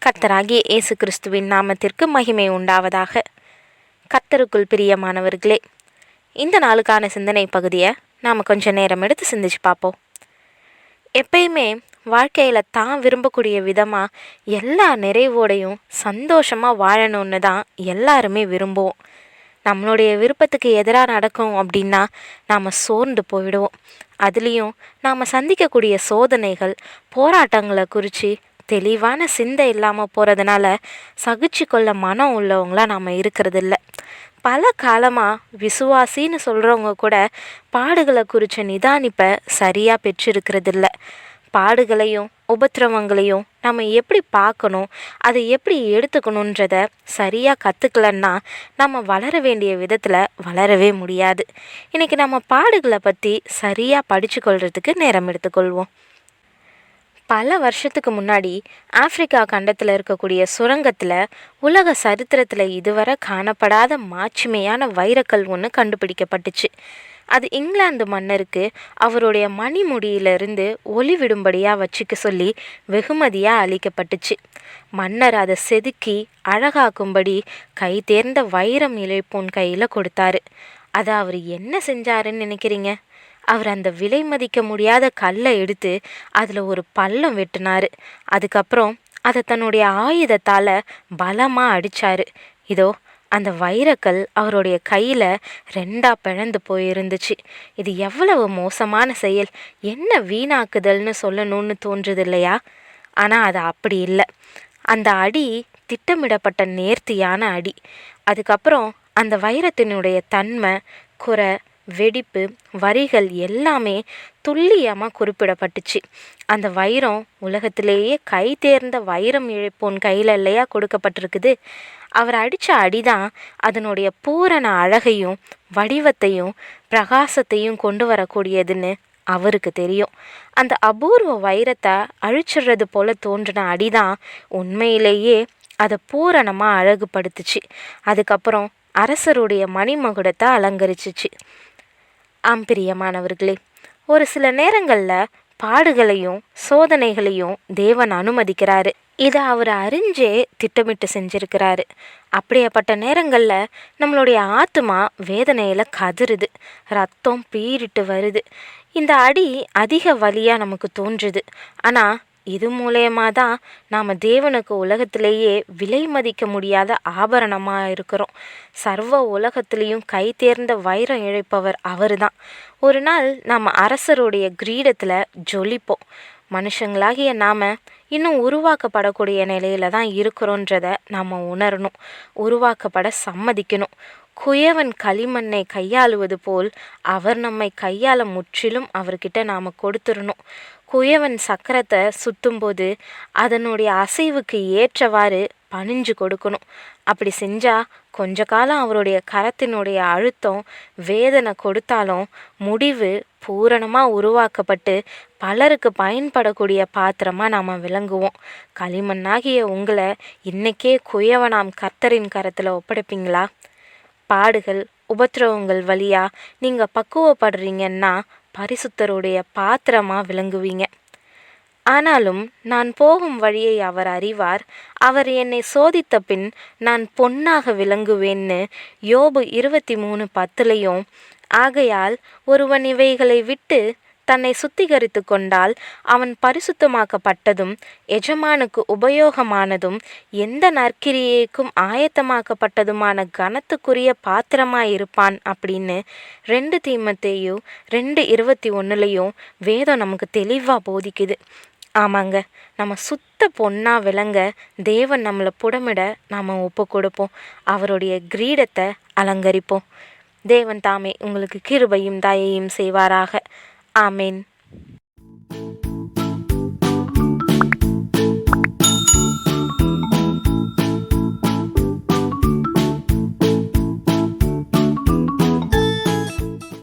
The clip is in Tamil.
கர்த்தராகிய இயேசு கிறிஸ்துவின் நாமத்திற்கு மகிமை உண்டாவதாக. கர்த்தருக்குள் பிரியமானவர்களே, இந்த நாளுக்கான சிந்தனை பகுதியை நாம் கொஞ்சம் நேரம் எடுத்து சிந்திச்சு பார்ப்போம். எப்பயுமே வாழ்க்கையில் தான் விரும்பக்கூடிய விதமாக எல்லா நிறைவோடையும் சந்தோஷமாக வாழணும்னு தான் எல்லாருமே விரும்புவோம். நம்மளுடைய விருப்பத்துக்கு எதிராக நடக்கும் அப்படின்னா நாம் சோர்ந்து போயிடுவோம். அதுலேயும் நாம் சந்திக்கக்கூடிய சோதனைகள், போராட்டங்களை குறித்து தெளிவான சிந்தை இல்லாமல் போகிறதுனால சகிச்சு கொள்ள மனம் உள்ளவங்களாக நாம் இருக்கிறதில்ல. பல காலமாக விசுவாசின்னு சொல்கிறவங்க கூட பாடுகளை குறித்த நிதானிப்பை சரியாக பெற்றிருக்கிறதில்ல. பாடுகளையும் உபத்திரவங்களையும் நம்ம எப்படி பார்க்கணும், அதை எப்படி எடுத்துக்கணுன்றத சரியாக கற்றுக்கலன்னா நம்ம வளர வேண்டிய விதத்தில் வளரவே முடியாது. இன்றைக்கி நம்ம பாடுகளை பற்றி சரியாக படித்து கொள்கிறதுக்கு நேரம் எடுத்துக்கொள்வோம். பல வருஷத்துக்கு முன்னாடி ஆப்பிரிக்கா கண்டத்தில் இருக்கக்கூடிய சுரங்கத்தில் உலக சரித்திரத்தில் இதுவரை காணப்படாத மாட்சிமையான வைரக்கல் ஒன்று கண்டுபிடிக்கப்பட்டுச்சு. அது இங்கிலாந்து மன்னருக்கு அவருடைய மணிமுடியிலிருந்து ஒளி விடும்படியாக வச்சுக்க சொல்லி வெகுமதியாக அளிக்கப்பட்டுச்சு. மன்னர் அதை செதுக்கி அழகாக்கும்படி கை தேர்ந்த வைரம் இழைப்போன் கையில் கொடுத்தாரு. அதை அவர் என்ன செஞ்சாருன்னு நினைக்கிறீங்க? அவர் அந்த விலை மதிக்க முடியாத கல்லை எடுத்து அதில் ஒரு பள்ளம் வெட்டினார். அதுக்கப்புறம் அதை தன்னுடைய ஆயுதத்தால் பலமாக அடித்தார். இதோ அந்த வைரக்கல் அவருடைய கையில் ரெண்டாக பிளந்து போயிருந்துச்சு. இது எவ்வளவு மோசமான செயல்! என்ன வீணாக்குதல்னு சொல்லணும்னு தோன்றுது இல்லையா? ஆனால் அது அப்படி இல்லை. அந்த அடி திட்டமிடப்பட்ட நேர்த்தியான அடி. அதுக்கப்புறம் அந்த வைரத்தினுடைய தன்மை, குறை, வெடிப்பு, வரிகள் எல்லாமே துல்லியமாக குறிப்பிடப்பட்டுச்சு. அந்த வைரம் உலகத்திலேயே கை தேர்ந்த வைரம் இழைப்போன் கையில் இல்லையா கொடுக்கப்பட்டிருக்குது. அவர் அடித்த அடிதான் அதனுடைய பூரண அழகையும் வடிவத்தையும் பிரகாசத்தையும் கொண்டு வரக்கூடியதுன்னு அவருக்கு தெரியும். அந்த அபூர்வ வைரத்தை அழிச்சிடுறது போல தோன்றின அடிதான் உண்மையிலேயே அதை பூரணமாக அழகுபடுத்துச்சு. அதுக்கப்புறம் அரசருடைய மணிமகுடத்தை அலங்கரிச்சிச்சு. பிரியமானவர்களே, ஒரு சில நேரங்களில் பாடுகளையும் சோதனைகளையும் தேவன் அனுமதிக்கிறாரு. இதை அவர் அறிஞ்சே திட்டமிட்டு செஞ்சிருக்கிறாரு. அப்படியேப்பட்ட நேரங்களில் நம்மளுடைய ஆத்மா வேதனையில் கதறுது, ரத்தம் பீறிட்டு வருது. இந்த அடி அதிக வலியாக நமக்கு தோன்றுது. ஆனால் இது மூலயமா தான் நாம் தேவனுக்கு உலகத்திலேயே விலை மதிக்க முடியாத ஆபரணமாக இருக்கிறோம். சர்வ உலகத்திலையும் கை தேர்ந்த வைரம் இழைப்பவர் அவர் தான். ஒரு நாள் நாம் அரசருடைய கிரீடத்தில் ஜொலிப்போம். மனுஷங்களாகிய நாம் இன்னும் உருவாக்கப்படக்கூடிய நிலையில தான் இருக்கிறோன்றதை நாம் உணரணும். உருவாக்கப்பட சம்மதிக்கணும். குயவன் களிமண்ணை கையாளுவது போல் அவர் நம்மை கையாள முற்றிலும் அவர்கிட்ட நாம் கொடுத்துடணும். குயவன் சக்கரத்தை சுற்றும்போது அதனுடைய அசைவுக்கு ஏற்றவாறு பணிஞ்சு கொடுக்கணும். அப்படி செஞ்சால் கொஞ்ச காலம் அவருடைய கரத்தினுடைய அழுத்தம் வேதனை கொடுத்தாலும் முடிவு பூரணமாக உருவாக்கப்பட்டு பலருக்கு பயன்படக்கூடிய பாத்திரமாக நாம் விளங்குவோம். களிமண்ணாகிய உங்களை இன்னைக்கே குயவனாம் கர்த்தரின் கரத்தில் ஒப்படைப்பீங்களா? பாடுகள் உபத்திரவங்கள் வழியாக நீங்கள் பக்குவப்படுறீங்கன்னா பரிசுத்தருடைய பாத்திரமாக விளங்குவீங்க. ஆனாலும் நான் போகும் வழியை அவர் அறிவார். அவர் என்னை சோதித்த பின் நான் பொன்னாக விளங்குவேன்னு யோபு 23:10 ஆகையால் ஒருவன் இவைகளை விட்டு தன்னை சுத்திகரித்து கொண்டால் அவன் பரிசுத்தமாக்கப்பட்டதும் எஜமானுக்கு உபயோகமானதும் எந்த நற்கிரியைக்கும் ஆயத்தமாக்கப்பட்டதுமான கனத்துக்குரிய பாத்திரமாயிருப்பான் அப்படின்னு 2 தீமோத்தேயு 2:21 வேதம் நமக்கு தெளிவாக போதிக்குது. ஆமாங்க, நம்ம சுத்த பொண்ணா விளங்க தேவன் நம்மளை புடமிட நாம் ஒப்பு கொடுப்போம். அவருடைய கிரீடத்தை அலங்கரிப்போம். தேவன் தாமே உங்களுக்கு கிருபையும் தயையும் செய்வாராக. ஆமேன்.